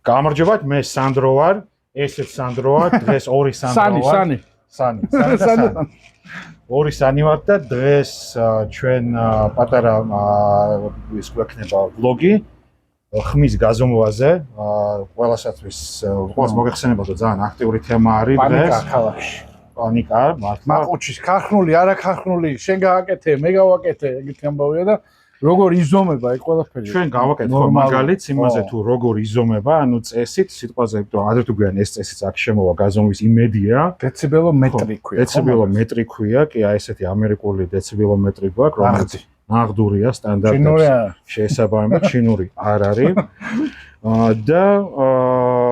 გამარჯობათ, მე სანდრო ვარ, ესეც სანდრო ვარ, დღეს ორი სანდრო ვარ. სანი. ორი სანი ვარ და დღეს ჩვენ პატარა ის გვექნება ვლოგი ხმის გაზომვაზე. ყველასათვის ყველას მოგეხსენებათ, რომ ძალიან აქტიური თემა არის დღეს. პანიკა ქალაქში. პანიკა, მართლა. მაყუჩის ქარხნული, არა ქარხნული, შენ გააკეთე, მე გავაკეთე, ეგეთი ამბავია და როგორ იზომება ეგ ყველაფერი. ჩვენ გავაკეთე მაგალითს იმაზე თუ როგორ იზომება, ანუ წესით, სიტყვაზე, ადრე თუ გვიან ეს წესიც აქ შემოვა გაზომვის იმედია. დეციბელომეტრი ქვია. დეციბელომეტრი ქვია, კი აი ესეთი ამერიკული დეციბელომეტრი გვაქვს, რომელიც ნაღდურია სტანდარტებს შეესაბამება, ჩინური არ არის. და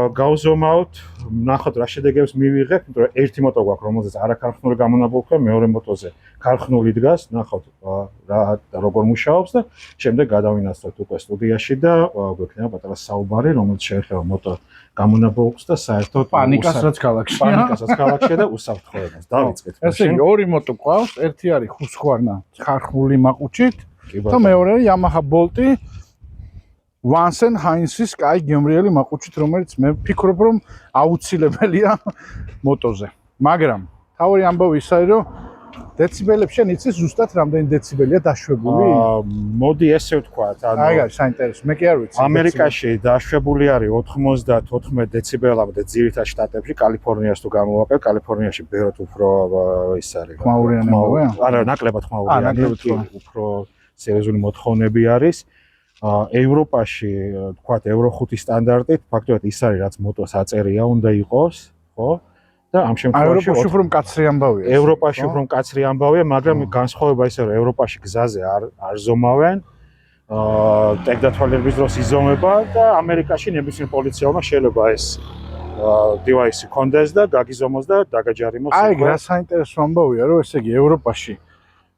გავზომავთ, ნახოთ რა შედეგებს მივიღებთ, იმიტომ რომ ერთი მოტო გვაქვს, რომელზეც არაქარხნული გამონაბოლქვია, მეორე მოტოზე ქარხნული დგას, ნახოთ რა როგორ მუშაობს და შემდეგ გადავინაცვლოთ უკვე სტუდიაში და გვექნება პატარა საუბარი, რომელიც შეეხება მოტო გამონაბოლქვს და საერთოდ პანიკასაც ქალაქშია და უსაფრთხოებას. დავიწყეთ. ესე იგი ორი მოტო გვყავს, ერთი არის Husqvarna ქარხნული მაყუჩით და მეორე არის Yamaha Bolt Vansen Heinz-ის კაი გემრიელი მაყუჩით, რომელიც მე ვფიქრობ, რომ აუცილებელია მოტოზე. მაგრამ თავი ამბავი ის არის, რომ დეციბელებს შენ იცის ზუსტად რამდენი დეციბელია დაშვებული? მოდი ესე ვთქვათ, ანუ აი, საინტერესო, მე კი არ ვიცი. ამერიკაში დაშვებული არის 94 დეციბელამდე ძირითად შტატებში, კალიფორნიას თუ გამოვაკეთებ, კალიფორნიაში ბევრად უფრო ის არის. არა, ნაკლებად ხმაურიანი, უფრო სერიოზული მოთხოვნები არის. ევროპაში, თქვათ, Euro 5 სტანდარტით, ფაქტობრივად ის არის, რაც მოტოს აწერია უნდა იყოს, ხო? და ამ შემთხვევაში ევროპაში უფრო მკაცრი ამბავია. ევროპაში უფრო მკაცრი ამბავია, მაგრამ განსხვავება ისე, რომ ევროპაში გზაზე არ ზომავენ. ტექდათვალიერების დროს იზომება და ამერიკაში ნებისმიერ პოლიციელმა შეიძლება ეს დივაისი კონდეს და გაგიზომოს და დაგაჯარიმოს. აი, რა საინტერესო ამბავია, რომ ესე იგი ევროპაში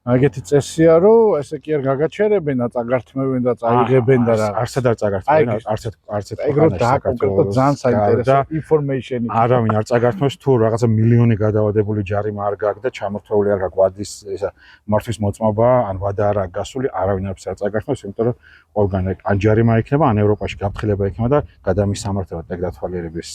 ეგეთი წესია, რომ ესე კი არ გაგაჩერებენ და წაგართმევენ და წაიღებენ და რა. არცად არ წაგართმევენ, არცეთ ეგრო დააკონკრეტო ძალიან საინტერესო ინფორმეიშენი. არავინ არ წაგართმევს თუ რაღაცა მილიონი გადავადებული ჯარიმა არ გაქვს და ჩამორთვეული არ გაქვს ვადის ისა მართვის მოწმობა ან ვადა არ აქვს გასული, არავინ არ წაგართმევს, იმიტომ რომ ყველგან ან ჯარიმა იქნება, ან ევროპაში გაფრთხილება იქნება და გადამისამართება ტექდათვალიერების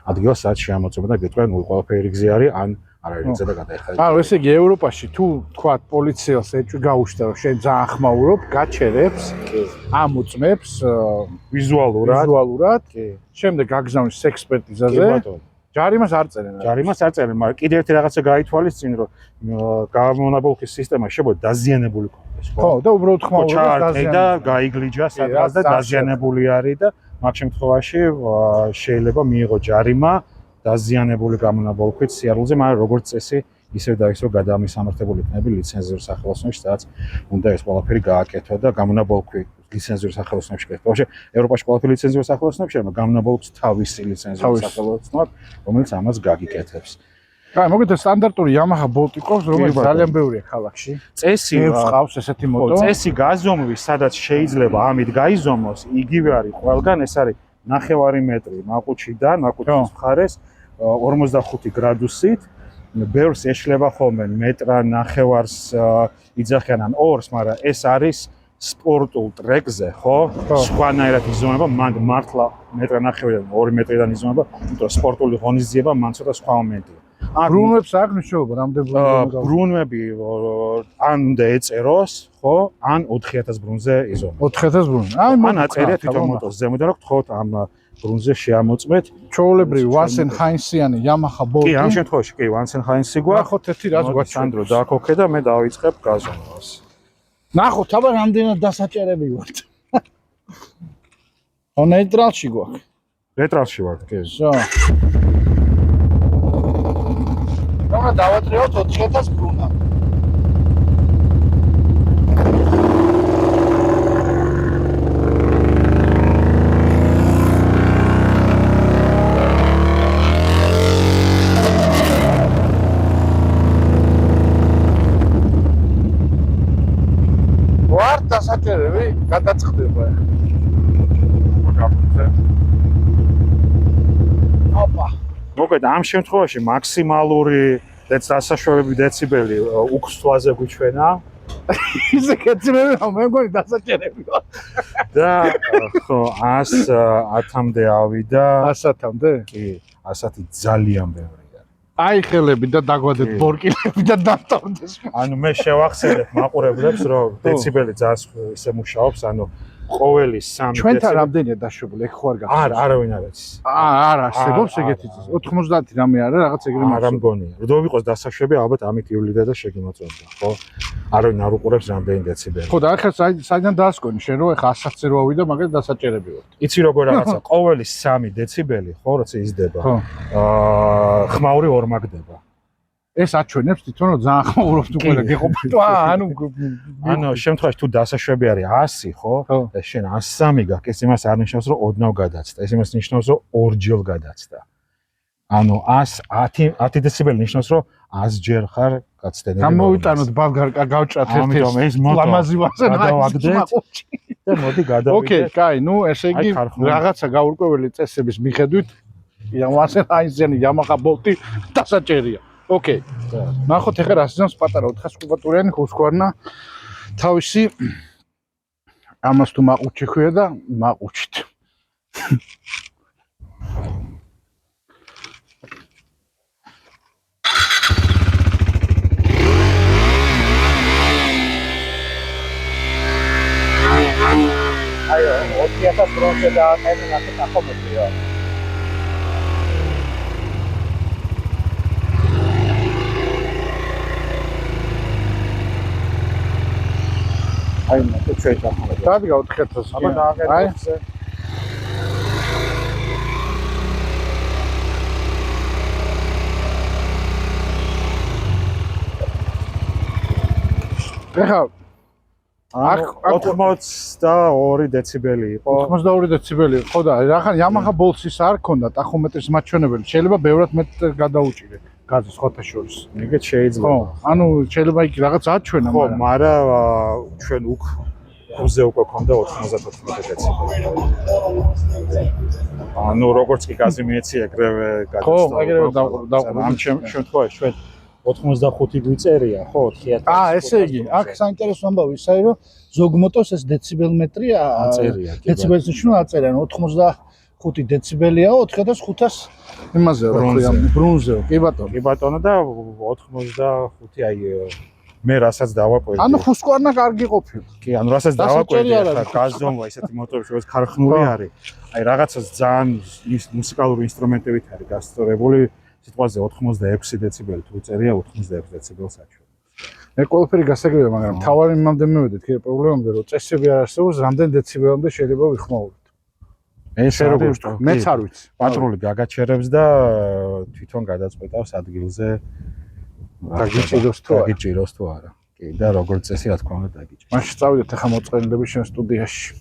ადგილას, სადაც შეამოწმება და გეტყვიან, ნუ ყველაფერი გზი არის, ან არაერთზე და გადაიხადეთ. ანუ ესე იგი ევროპაში თუ თქვა პოლიციელს ეჭვი გაუშვდა რომ შენ ძალიან ხმაურობ, გაჩერებს, ამოწმებს ვიზუალურად, შემდეგ გაგზავნის ექსპერტიზაზე. ჯარიმას არ წერენ. ჯარიმას არ წერენ, მაგრამ კიდევ ერთი რაღაცა გაითვალისწინ, რომ გამონაბოლქვის სისტემა შეიძლება დაზიანებული კონდეს, ხო, და უბრალოდ ხმაურობს და გაიგლიჯა სადღაც და დაზიანებული არის და მაგ შემთხვევაში შეიძლება მიიღო ჯარიმა დაზიანებული გამონაბოლქვით სიარულზე, მაგრამ როგორც წესი, ისევ და ისევ გადამისამართებელი იქნება ლიცენზიურ სახელოსნოში, სადაც უნდა ეს ყველაფერი გააკეთო და გამონაბოლქვი ლიცენზიურ სახელოსნოში გეთქვა. ვაფშე, ევროპაში ყველაფერი ლიცენზიურ სახელოსნებში, მაგრამ გამონაბოლქვს თავისი ლიცენზიური სახელოსნო აქვს, რომელიც ამას გაგიკეთებს. აი, მოგეთ სტანდარტული Yamaha Bolt ყავს, რომელიც ძალიან ბევრია ქალაქში. წესი ყავს ესეთი მოტო. წესი გაზომვის, სადაც შეიძლება ამით გაიზომოს, იგივე არის ყველგან, ეს არის 9 მეტრი მაყუჩიდან, მაყუჩის მხარეს 45 გრადუსით. ბევრს ეშლება ხოლმე მეტრა 9-ს იძახიან ან 2-ს, მაგრამ ეს არის სპორტულ ტრეკზე, ხო? სხვანაირად იზომება, მან მართლა მეტრა 9-დან 2 მეტრიდან იზომება, იმიტომ სპორტული ღონისძიება მან ცოტა სხვა მომენტია. ბრუნვებს აქვს მნიშვნელობა, რამდენი ბრუნვები? ბრუნვები ან უნდა ეწეროს, ხო? ან 4000 ბრუნზე იზომება. 4000 ბრუნვი. აი, მან აწერია თვითონ მოტოს ზემოდან, რომ გთხოვთ ამ ბრუნზე შეამოწმეთ. ჩაოლებრივი Vansen Heinz-იანი Yamaha Bolt. კი, ამ შემთხვევაში კი Vansen Heinz-ი გვაქვს. ნახოთ ერთი რაც გვაქვს. სანდრო დააქოქე და მე დავიწყებ გაზომვას. ნახოთ, აბა რამდენად დასაჭერები ვართ. ნეიტრალში გვაქვს. ნეიტრალში ვართ, კი. ზო. რა დავატრიოთ 4000 ბრუნა. დასაჭერები გადაწყდება. ოპა. მოგეთ ამ შემთხვევაში მაქსიმალური დასაშორები დეციბელი უქსვლაზე გვიჩვენა, ისე კეთილები რა მე მგონი დასაჭერებია. და ხო 100-მდე ავიდა. 100-მდე? კი, 100 ძალიან ბევრი. აი ხელები და დაგვადეთ ბორკილები და დამთავრდეს. ანუ მე შევახსენებ მაყურებლებს რომ დეციბელი ძალიან ისე მუშაობს, ანუ ყოველი 3 ჩვენთან რამდენია დაშვებული? ეგ ხო არ გახსოვს? არავინ არ არის. არ არსებობს ეგეთი წესი. 90 რამე არა, რაღაც ეგრე არ მგონია. რომ იყოს დასაშვები, ალბათ ამით ივლიდა და შეგიმოწონდა, ხო? არავინ არ უყურებს რამდენი დეციბელი. ხო და ახლა საიდან დაასკონი შენ რომ ახლა 100-ზე რო ავიდა, მაგრამ დასაჭერები ვარ. იცი როგორ რაღაცა, ყოველი 3 დეციბელი, ხო, როცა იზრდება. ხმაური ორმაგდება. ეს აჩვენებს თვითონ რომ ძალიან ხმაურობთ უკვე და გეყოფით. ანუ შემთხვევაში თუ დასაშვები არის 100, ხო? და შენ 103 გაქვს, ეს იმას არ ნიშნავს რომ ოდნავ გადაცდა. ეს იმას ნიშნავს რომ ორჯერ გადაცდა. ანუ 10 დეციბელი ნიშნავს რომ 100 ჯერ ხარ გაცდენილი. გამოვიტანოთ ბალგარკა გავჭრათ ეს ლამაზი ვაზა გადავაგდეთ და მოდი გადავიდეთ. ოკეი, კაი, ნუ ესე იგი რაღაცა გაურკვეველი წესების მიხედვით Yamaha აიზენი Yamaha Bolt დასაჭერია. ოკეი. ნახოთ ახლა რა სიზონს პატარა 400 კუბატურიანი ხუსქوارნა თავისი ამას თუ მაყუჩი ხვია და მაყუჩით. აიო, 2000 ბრონზე დააყენე ნახე ტახომეტრია. აი მე შეიძლება ახლა. დადგა 4000-ს. აბა დააყენე. ეხა 82 დეციბელი იყო. 82 დეციბელი იყო და რახან Yamaha Bolt-ის არ ქონდა ტახომეტრის მაჩვენებელი. შეიძლება ბევრად მეტ გადაუჭირე გაზის ხოთა შორის. ეგეც შეიძლება. ხო, ანუ შეიძლება იქ რაღაც აჩვენა, ხო, მაგრამ ჩვენ უზე უკვე ქონდა 94 დეციბელი. ანუ როგორც კი გაზი მიეცი ეგრევე გადაცდა. ხო, ეგრევე დავყურე. ამ შემთხვევაში ჩვენ 85 გვიწერია, ხო, 4000. ესე იგი, აქ საინტერესო ამბავი ისაა, რომ ზოგ მოტოს ეს დეციბელმეტრია აწერია. დეციბელის ნიშნულობა აწერია, 85 დეციბელია 4500 იმაზე რა ქვია, ბრუნზეო. კი ბატონო. კი ბატონო და 85 აი მე რასაც დავაკვირდი. ანუ ხუსქوارნა კარგი ყოფილი. კი, ანუ რასაც დავაკვირდი, ახლა გაზონვა ისეთი მოტორი როგორც ქარხნული არის. აი რაღაცას ძალიან მუსიკალური ინსტრუმენტებით არის გასწორებული. სიტყვაზე 86 დეციბელი თუ წერია 86 დეციბელს აჩვენებს. მე ყველაფერი გასაგებია, მაგრამ თავარი იმამდე მივედით, კი პრობლემამდე, რომ წესები არ არსებობს, რამდენ დეციბელამდე შეიძლება ვიხმაუროთ. ეს როგორ ვთქვა? მეც არ ვიცი. პატრული გაგაჩერებს და თვითონ გადაწყვეტავს ადგილზე დაგიჭიროს თუ არა. დაგიჭიროს თუ არა. კი, და როგორც წესი, რა თქმა უნდა, დაგიჭიროს. მაშინ წავიდეთ ახლა მოწყენილები შენ სტუდიაში.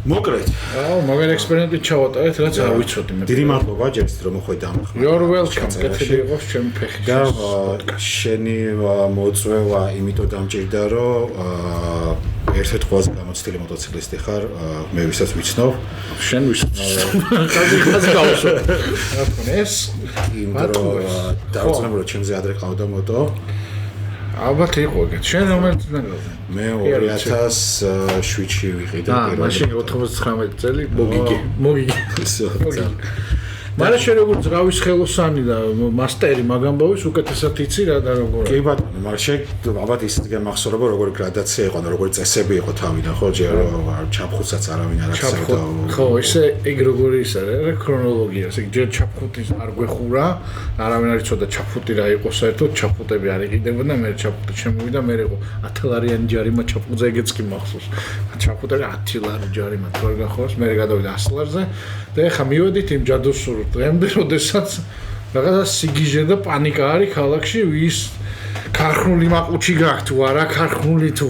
მოკლედ. მაგარ ექსპერიმენტით ჩავატარეთ, რაც არ ვიცოდი მე. დიდი მადლობა ჯერს რომ მოხვედი დამხმარე. You're welcome. კეთილი იყოს ჩემი ფეხი. და შენი მოწვევა იმიტომ დამჭირდა, რომ ერთ-ერთი ყველაზე გამოცდილი მოტოციკლისტი ხარ, მე ვისაც ვიცნობ. შენ ვიცნობ. ხაზი გავუსვა. რა თქმა ეს იმიტომ დავწნებო რომ ჩემზე ადრე ყავდა მოტო. ალბათ იყო ეგეთ. შენ რომელიც მე 2007-ში ვიყიდე პირველად. მაშინ 99 წელი მოგიგე. მაგრამ შენ როგორც ზღავის ხელოსანი და მასტერი მაგ ამბავის უკეთესად იცი რა და როგორ. კი ბატონო, მაგრამ შენ ალბათ ისეთ გემახსოვრება როგორი გრადაცია იყო და როგორი წესები იყო თავიდან, ხო, ჯერ ჩაფხუტსაც არავინ არ აქცევდა. ხო, ისე ეგ როგორი ის არის, რა ქრონოლოგია, ესე ჯერ ჩაფხუტი არ გვეხურა, არავინ არ იცოდა ჩაფხუტი რა იყო საერთოდ, ჩაფხუტები არ იყიდებოდა, მე ჩაფხუტი შემოვიდა, მე იყო 1000-იანი ჯარიმა ჩაფხუტზე, ეგეც კი მახსოვს. ჩაფხუტები 10 ლარი ჯარიმა თუ არ გახსოვს, მე გადავიდა 100 ლარზე და ეხა მივედით იმ ჯადოსურ დღემდე, როდესაც რაღაცა სიგიჟე და პანიკა არის ქალაქში, ვის ქარხნული მაყუჩი გაქვს თუ არა, ქარხნული თუ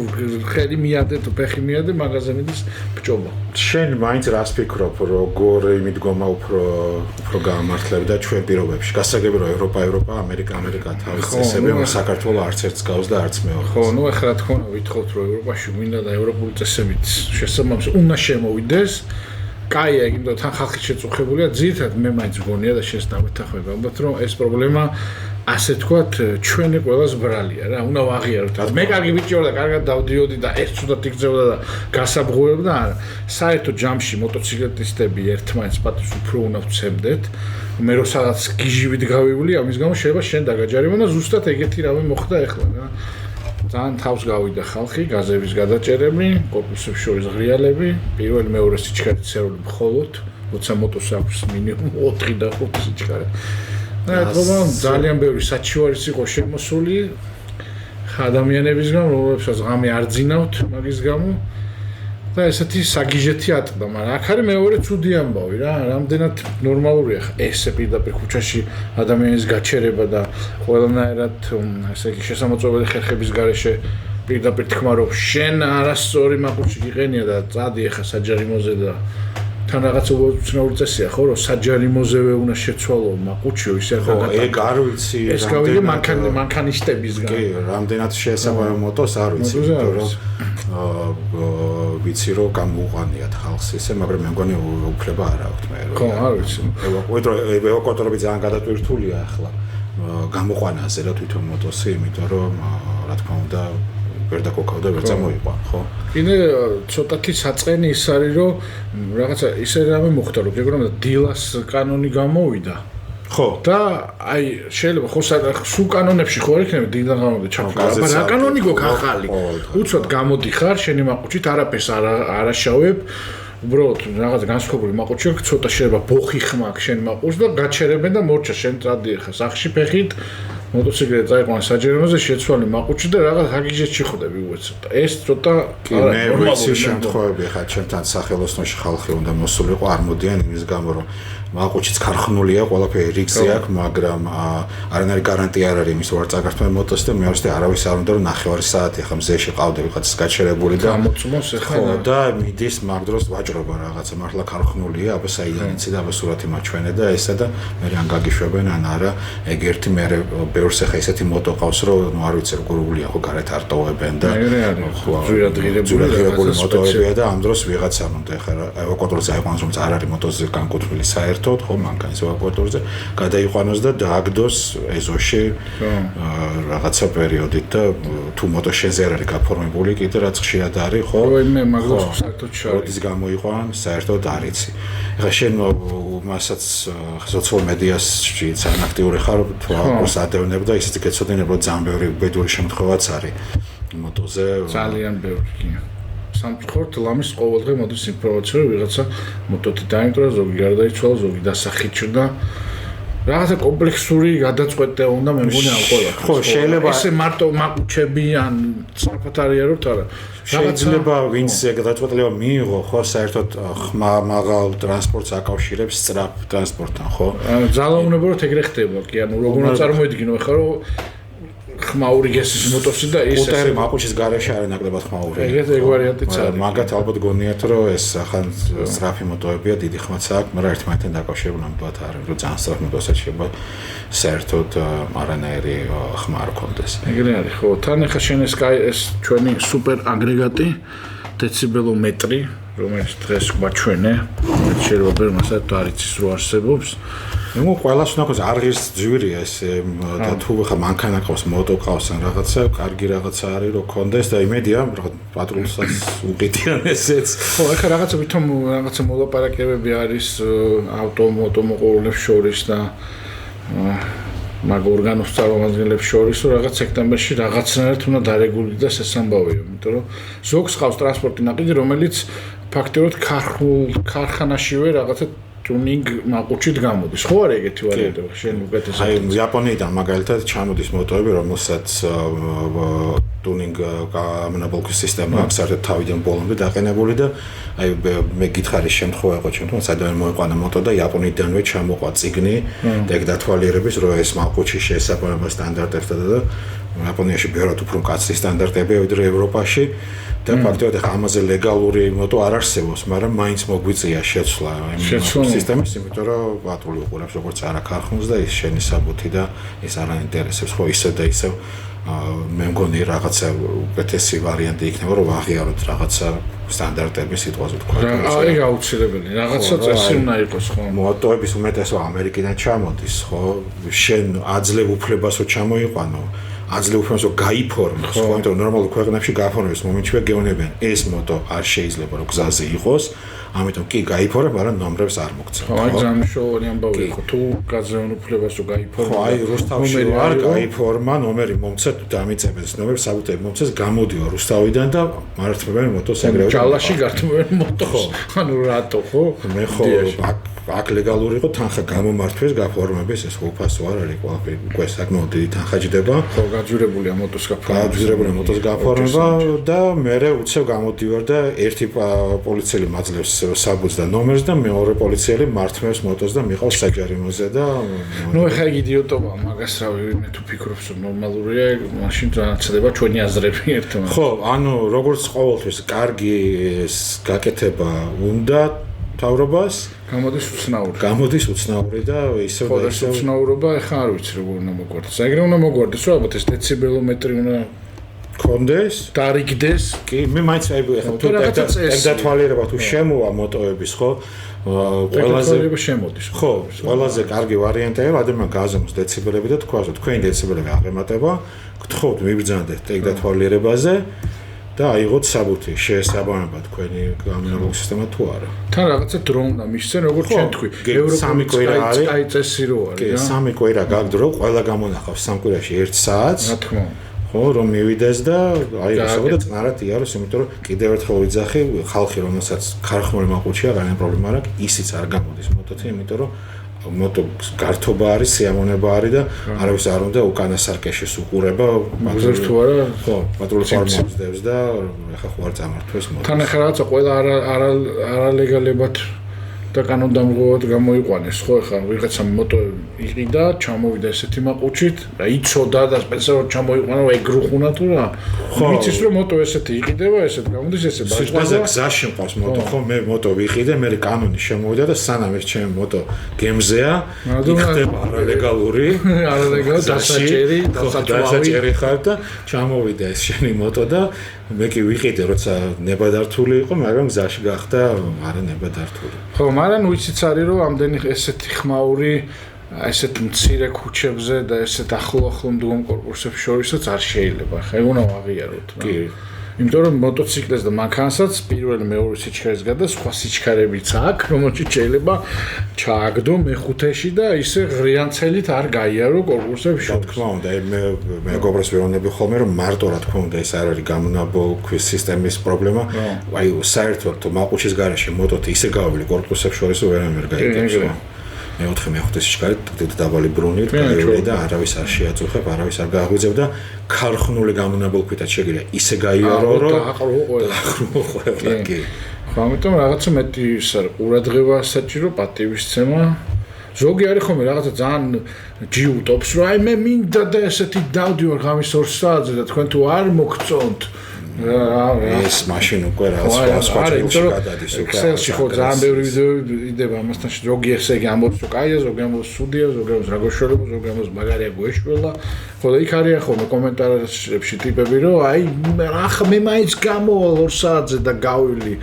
ხელი მიადე თუ ფეხი მიადე, მაღაზია მიდის ბჭობა. შენ მაინც რას ფიქრობ, როგორი მიდგომა უფრო გამართლებდა ჩვენ პირობებში? გასაგები რომ ევროპა, ამერიკა თავის წესები, საქართველოს არც ერთს გავს და არც მეორე. ხო, ნუ ახლა რა თქმა უნდა ვითხოვთ რომ ევროპაში მინდა და ევროპული წესებით შესაბამისად უნდა შემოვიდეს. კაია, იმიტომ თან ხალხი შეწუხებულია, ძირითადად მე მაინც მგონია და შენს დამეთანხმება, ალბათ რომ ეს პრობლემა ასე თქვათ ჩვენი ყველას ბრალია რა, უნდა ვაღიაროთ. მე კარგი ბიჭი ვარ და კარგად დავდიოდი და ეს ცუდად იგზავნა და გასაბღუებდა, არა. საერთოდ ჯამში მოტოციკლისტები ერთმანეთს პატივს უფრო უნდა ვცემდეთ. მე რო სადაც გიჟივით გავივლი, ამის გამო შეიძლება შენ დაგაჯარიმო და ზუსტად ეგეთი რამე მოხდა ახლა რა. ძალიან თავს გავიდა ხალხი, გაზების გადაჭერები, კორპუსებს შორის ღრიალები, პირველი მეორე სიჩქარე ცერული მხოლოდ, როცა მოტოს აქვს მინიმუმ 4 და 5 სიჩქარე. და ეთქობა ძალიან ბევრი საჩივარის იყო შემოსული ადამიანებისგან, რომლებსაც ღამე არ ძინავთ მაგის გამო. და ესეთი საგიჟეთი ატყდა, მაგრამ აქ არის მეორე ცუდი ამბავი რა, რამდენად ნორმალურია ესე პირდაპირ ქუჩაში ადამიანის გაჩერება და ყველანაირად ესე იგი შესამოწმებელი ხერხების გარეშე პირდაპირ თქმა რომ შენ არასწორი მაყურში გიყენია და წადი ახლა საჯარიმოზე და თან რაღაც უცნაური წესია ხო რომ საჯარიმოზევე უნდა შეცვალო მაყურში ისე ხო ეგ არ ვიცი ეს გავიგე მანქანისტებისგან კი რამდენად შეესაბამება მოტოს არ ვიცი რომ ვიცი რომ გამოუყანიათ ხალხს ესე მაგრამ მე მგონი უფლება არ აქვს მე ხო არ ვიცი ევაკუატორები ძალიან გადატვირთულია ახლა გამოყვანაზე რა თვითონ მოტოსი იმიტომ რომ რა თქმა უნდა ვერ დაკოქავდა ვერ წამოიყვან ხო კიდე ცოტათი საწყენი ის არის რომ რაღაცა ისე რამე მოხდა რომ გეგრომა დილას კანონი გამოვიდა ხო და აი შეიძლება ხო სულ კანონებში ხო არ იქნება დილიდან გამოვიდა ჩაფრა რა კანონი გქონდა ახალი უცბად გამოდიხარ შენი მაყუჩით არაფერს არაშავებ უბრალოდ რაღაც განსხვავებული მაყუჩი აქვს ცოტა შეიძლება ბოხი ხმაკ შენ მაყურს და გაჩერებენ და მორჩა შენ წადი ახლა სახში ფეხით მოტოციკლეტი წაიყვან საჯერიმოზე შეცვალე მაყუჩი და რაღაც აგიჟეთში ხვდები უეცოდ და ეს ცოტა მე ვიცი შემთხვევები ხა ჩემთან სახელოსნოში ხალხი უნდა მოსულიყო არ მოდიან იმის გამო რომ მაყუჩიც ქარხნულია ყველაფერი რიგზე აქვს მაგრამ არანაირი გარანტია არ არის იმის რომ არ წაგართმევ მოტოს და მეორე არავის არ უნდა რომ 9 საათი ხა მზეში ყავდე ვიღაცას გაჩერებული და გამოწმოს ახლა და მიდის მაგ დროს ვაჭრობა რაღაცა მართლა ქარხნულია აბა საიდანიცი და აბა სურათი მაჩვენე და ესა და მე ან გაგიშვებენ ან არა ეგ ერთი მე ბევრს ახლა ესეთი მოტო ყავს რომ არ ვიცი როგორ გულია ხო გარეთ არტოვებენ და ხო ძვირადღირებული მოტოებია და ამ დროს ვიღაცამ უნდა ახლა ევაკუატორზე აიყვანოს რომ არ არის მოტოზე განკუთვნილი საერთოდ ხო მანქანის ევაკუატორზე გადაიყვანოს და დააგდოს ეზოში რაღაცა პერიოდით და თუ მოტო შენზე არ არის გაფორმებული კიდე რაც ხშირად არის ხო მე მაგას საერთოდ შარი როდის გამოიყვან საერთოდ არ იცი ახლა შენ მასაც სოციალ მედიაში ძალიან აქტიური ხარ თვალს ადევნებ და ისიც გეცოდინებ რომ ძალიან ბევრი ბედური შემთხვევაც არის მოტოზე ძალიან ბევრი კი სამწუხაროდ ლამის ყოველდღე მოდის ინფორმაცია რომ ვიღაცა მოტოთი დაიმტვრა ზოგი გარდაიცვალა ზოგი დასახიჭდა რაღაცა კომპლექსური გადაწყვეტა უნდა მე მგონი ამ ყველა ხო შეიძლება ესე მარტო მაყუჩები ან სწრაფად არიაროთ არა შეიძლება ვინც გადაწყვეტილება მიიღო ხო საერთოდ მაღალ ტრანსპორტს აკავშირებს სწრაფ ტრანსპორტთან ხო ძალაუნებურად ეგრე ხდება კი ანუ როგორ უნდა წარმოედგინო ახლა რომ ხმაური გესის მოტოსი და ის უტერი მაყუჩის გარეშე არის ნაკლებად ხმაური ეგ ვარიანტიც არის მაგათ ალბათ გონიათ რომ ეს ახან სწრაფი მოტოებია დიდი ხმაც აქვს მაგრამ ერთმანეთთან დაკავშირებული ნამდვილად არის რომ ძალიან სწრაფ მოტოსაც შეიძლება საერთოდ არანაირი ხმა არ ქონდეს ეგრე არის ხო თან ახლა შენ ეს ჩვენი სუპერ აგრეგატი დეციბელომეტრი რომელიც დღეს გვაჩვენე შეიძლება ბერმასაც არ იცის რო არსებობს ნუ ყველას უნდა ყოს არღის ძვირია ეს და თუ ხა მანქანა ყავს მოტო ყავს ან რაღაცა კარგი რაღაცა არის რომ კონდეს და იმედია რაღაც პატრულსაც უყიდიან ესეც ხო ახლა რაღაცა ვითომ რაღაცა მოლაპარაკებები არის ავტომოტო მოყოლებს შორის და მაგ ორგანოს წარმომადგენლებს შორის რომ რაღაც სექტემბერში რაღაცნაირად უნდა დარეგულირდეს ეს ამბავია იმიტომ რომ ზოგს ყავს ტრანსპორტი ნაკიდი რომელიც ფაქტობრივად ქარხანაშივე რაღაცა ტუნინგ მაყუჩით გამოდის. ხო არა ეგეთი ვარიანტები შენ უკეთესად. აი იაპონიიდან მაგალითად ჩამოდის მოტოები, რომელსაც ტუნინგ გამონაბოლქვის სისტემა აქვს საერთოდ თავიდან ბოლომდე დაყენებული და აი მე გითხარი შემთხვევა იყო ჩემთვის სადავე მოიყვანა მოტო და იაპონიიდანვე ჩამოყვა წიგნი და ეგ დათვალიერების რომ ეს მაყუჩი შეესაბამება სტანდარტებთან და იაპონიაში ბევრად უფრო მკაცრი სტანდარტებია ვიდრე ევროპაში და ფაქტობრივად ახლა ამაზე ლეგალური მოტო არ არსებობს, მაგრამ მაინც მოგვიწია შეცვლა სისტემის, იმიტომ რომ პატრული უყურებს როგორც არა ქარხნულს და ის შენი საბუთი და ეს არ აინტერესებს, ხო ისევ და ისევ მე მგონი რაღაცა უკეთესი ვარიანტი იქნება, რომ აღიაროთ რაღაცა სტანდარტების სიტყვაზე თქვა. აი გაუცილებელი, რაღაცა წესი უნდა იყოს, ხო? მოტოების უმეტესობა ამერიკიდან ჩამოდის, ხო? შენ აძლევ უფლებასო ჩამოიყვანო. აძლევ უფლებასო გაიფორმო, ხო? იმიტომ რომ ნორმალურ ქვეყნებში გაფორმების მომენტშივე გეუბნებიან, ეს მოტო არ შეიძლება რომ გზაზე იყოს, ამიტომ კი გაიფორმა, მაგრამ ნომრებს არ მოგცა. ხო, აი ძალიან ამბავი იყო, თუ გაძლევენ უფლებასო გაიფორმა. ხო, აი რუსთავში არ გაიფორმა, ნომერი მომცა თუ დამიწებდეს, ნომერი საბუთები მომცეს, გამოდიო რუსთავიდან და მართმევენ მოტოს ეგრევე. ჯალაში გართმევენ მოტოს. ანუ რატო, ხო? მე ხო აქ ლეგალური იყო თანხა გამომართვეს გაფორმების ეს უფასო არ არის ყველაფერი უკვე საკმაოდ დიდი თანხა ჯდება ხო გაძვირებულია მოტოს გაფორმება და მე უცებ გამოდივარ და ერთი პოლიციელი მაძლევს საბუთს და ნომერს და მეორე პოლიციელი მართმევს მოტოს და მიყავს საჯარიმოზე და ნუ ეხა იდიოტობა მაგას რავი მე თუ ფიქრობს რომ ნორმალურია მაშინ განაცდება ჩვენი აზრები ერთმანეთს ხო ანუ როგორც ყოველთვის კარგი გაკეთება უნდა თავრობას გამოდის უცნაური და ისევ და ისევ უცნაურობა ეხა არ ვიცი როგორ უნდა მოგვარდეს. ეგრე უნდა მოგვარდეს, რომ ალბათ ეს დეციბელომეტრი უნდა კონდეს, დარიგდეს. კი, მე მაინც ეხა თუ ეგ დათვალიერება თუ შემოვა მოტოების, ხო? ყველაზე შემოდის. ხო, ყველაზე კარგი ვარიანტია, ადამიან გააზომოს დეციბელები და თქვა, რომ თქვენი დეციბელები აღემატება, გთხოვთ მიბრძანდეთ ეგ დათვალიერებაზე. და აიღოთ საბუთი, შეესაბამება თქვენი გამონაბოლქვი სისტემა თუ არა. თან რაღაცა დრო უნდა მისცენ, როგორც შენ თქვი, სამი კვირა არის. აი წესი რო არის. კი, სამი კვირა გაგდრო, ყველა გამონახავს სამ კვირაში 1 საათს. რა თქმა უნდა. ხო, რომ მივიდეს და აი ასე და წნარად იაროს, იმიტომ რომ კიდევ ერთხელ ვიძახი, ხალხი რომელსაც ქარხნული მაყუჩია, რაიმე პრობლემა არ აქვს, ისიც არ გამოდის მოტოთი, იმიტომ რომ მოტო გართობა არის, სიამონება არის და არავის არ უნდა უკანა სარკეშის უყურება, მოგზებს თუ არა, ხო, პატრულის ფორმებს და ეხა ხო არ წამართვეს მოტო. თან ეხლა რაღაცა ყველა არალეგალებად და კანონდამღლობად გამოიყვანეს, ხო ეხლა ვიღაცა მოტო იყიდა, ჩამოვიდა ესეთი მაყუჩით, და იცოდა და სპეციალურად ჩამოიყვანა, ეგრუხუნა თუ რა. ვიცის რომ მოტო ესეთი იყიდება, ესეთ გამოდის ესე ბაჟზე გზაში მყავს მოტო, ხო მე მოტო ვიყიდე, მე კანონი შემოვიდა და სანამ ეს ჩემი მოტო გემზეა, იქნება არალეგალური, დასაჭერი ხარ და ჩამოვიდა ეს შენი მოტო და მე კი ვიყიდე, როცა ნებადართული იყო, მაგრამ გზაში გახდა არა ნებადართული. ხო, მაგრამ ვიციც არის რომ ამდენი ესეთი ხმაური ესეთ მცირე ქუჩებზე და ესეთ ახლო მდგომ კორპუსებს შორისაც არ შეიძლება. ხა უნდა ვაღიაროთ. კი. იმიტომ რომ მოტოციკლებს და მანქანასაც პირველი მეორე სიჩქარის გარდა სხვა სიჩქარებიც აქვს, რომელშიც შეიძლება ჩააგდო მეხუთეში და ისე ღრიანცელით არ გაიარო კორპუსებს შორის. რა თქმა უნდა, მე მეგობრებს ვეუბნები ხოლმე რომ მარტო რა თქმა უნდა ეს არ არის გამონაბოლქვის სისტემის პრობლემა. აი საერთოდ მაყუჩის garaში მოტოთი ისე გავავლი კორპუსებს შორის ვერანაირ გაიგებს. მე-4 სიჩქარე დაბალი ბრუნით გაივლი და არავის არ შეაწუხებ, არავის არ გააღვიძებ და ქარხნული გამონაბოლქვითაც შეგიძლია ისე გაიარო, რომ დააყრო ყველა. კი. ხო, ამიტომ რაღაცა მეტი ის არის ყურადღება საჭირო, პატივისცემა. ზოგი არის ხოლმე რაღაცა ძალიან ჯიუტობს, რომ აი მე მინდა და ესეთი დავდივარ ღამის 2 საათზე და თქვენ თუ არ მოგწონთ ეს მაშინ უკვე რა სხვა ჭრილში გადადის უკვე. Excel-ში ხო ძალიან ბევრი ვიდეო იდება ამასთან ზოგი ესე იგი ამბობს რომ კაია, ზოგი ამბობს სუდია, ზოგი ამბობს რა გოშველება, ზოგი ამბობს მაგარია გოეშველა. ხო და იქ არის ხოლმე კომენტარებში ტიპები რომ აი ახლა მე მაინც გამოვალ 2 საათზე და გავილი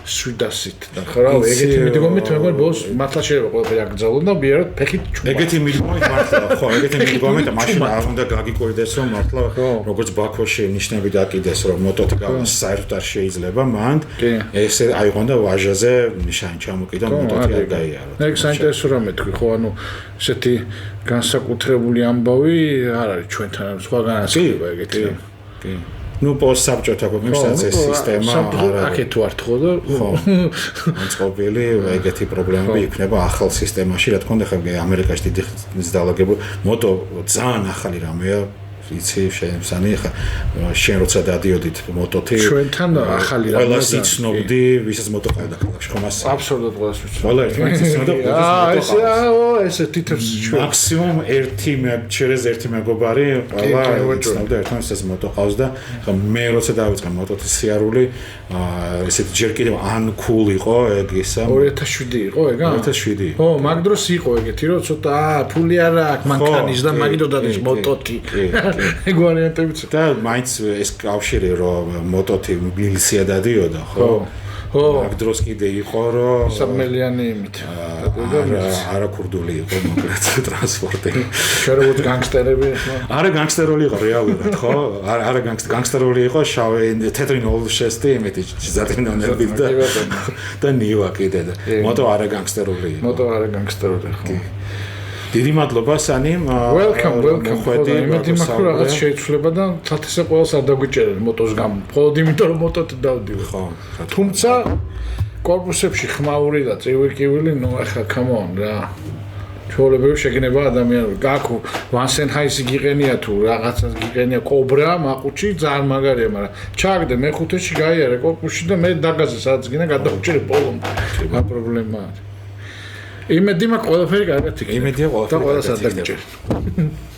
700-ით და ხო რა ეგეთი მიდგომით მე ბოს მართლა შეიძლება ყველაფერი აკრძალონ და ბიაროთ ფეხით ჩუმა. ეგეთი მიდგომით მართლა ხო ეგეთი მიდგომით მაშინ არ უნდა გაგიკვირდეს რომ მართლა როგორც ბაქოში ნიშნები დაკიდეს რომ მოტოთი გავას საერთოდ არ შეიძლება მანდ ესე აიღონ და ვაჟაზე ნიშანი ჩამოკიდა მოტოთი არ გაიარო. ეგ საინტერესო რამე თქვი ხო ანუ ესეთი განსაკუთრებული ამბავი არ არის ჩვენთან სხვაგანაც ხდება ეგეთი. კი. ნუ პოსტსაბჭოთა კომისიის სისტემა აქეთ თუ არ თქო და ხო მოწყობილი ეგეთი პრობლემები იქნება ახალ სისტემაში რა თქმა უნდა ხა ამერიკაში დიდი ზდალაგებული მოტო ძალიან ახალი რამეა იცი შენ ხა შენ როცა დადიოდით მოტოთი ჩვენთან ახალი რა ყველას იცნობდი ვისაც მოტო ყავდა ქალაქში ხომ ასე აბსოლუტურად ყველას ვიცი ყველა ერთმანეთს იცნობდა ესე თითებს მაქსიმუმ ერთი მეგობარი ყველა იცნობდა ერთმანეთს ეს მოტო ყავს და ხა მე როცა დავიწყე მოტოთის სიარული ესეთი ჯერ კიდევ uncool იყო ეგ ისა 2007 იყო ეგა 2007 ო მაგ დროს იყო ეგეთი რომ ცოტა ფული არა აქვს მანქანის და მაგითო დადის მოტოთი ეგ ვარიანტებიც და მაინც ეს კავშირი რომ მოტოთი მილიცია დადიოდა ხო აქ დროს კიდე იყო რომ სამმელიანი იმით არა ქურდული იყო მოკლედ ტრანსპორტი შეროუთ განგსტერები არა განგსტერული იყო რეალურად ხო არა განგსტერული იყო შავი თეთრი ნოლშესტი იმეთი ზატრინონები და ნივა კიდე და მოტო არა განგსტერული იყო მოტო არა განგსტერული ხო დიდი მადლობა სანი welcome ხვედი იმედი მაქვს რომ რაღაც შეიცვლება და თათესე ყველას არ დაგვიჭერენ მოტოს გამო მხოლოდ იმიტომ რომ მოტოთი დავდივარ ხო თუმცა კორპუსებში ხმაური და წივიკივილი ნუ ახლა come on რა ჩვეულებრივ შეგნება ადამიანური გაქო ვანსენჰაისი გიყენია თუ რაღაცას გიყენია კობრა მაყუჩი ძალიან მაგარია მაგრამ ჩააგდე მეხუთეში გაიარე კორპუსში და მე დაგაზე სადაც გინდა გადავჭერე პოლომდე რა პრობლემაა იმედი მაქვს ყველაფერი კარგად იქნება იმედია ყველაფერი და ყველას არ დაგჭერ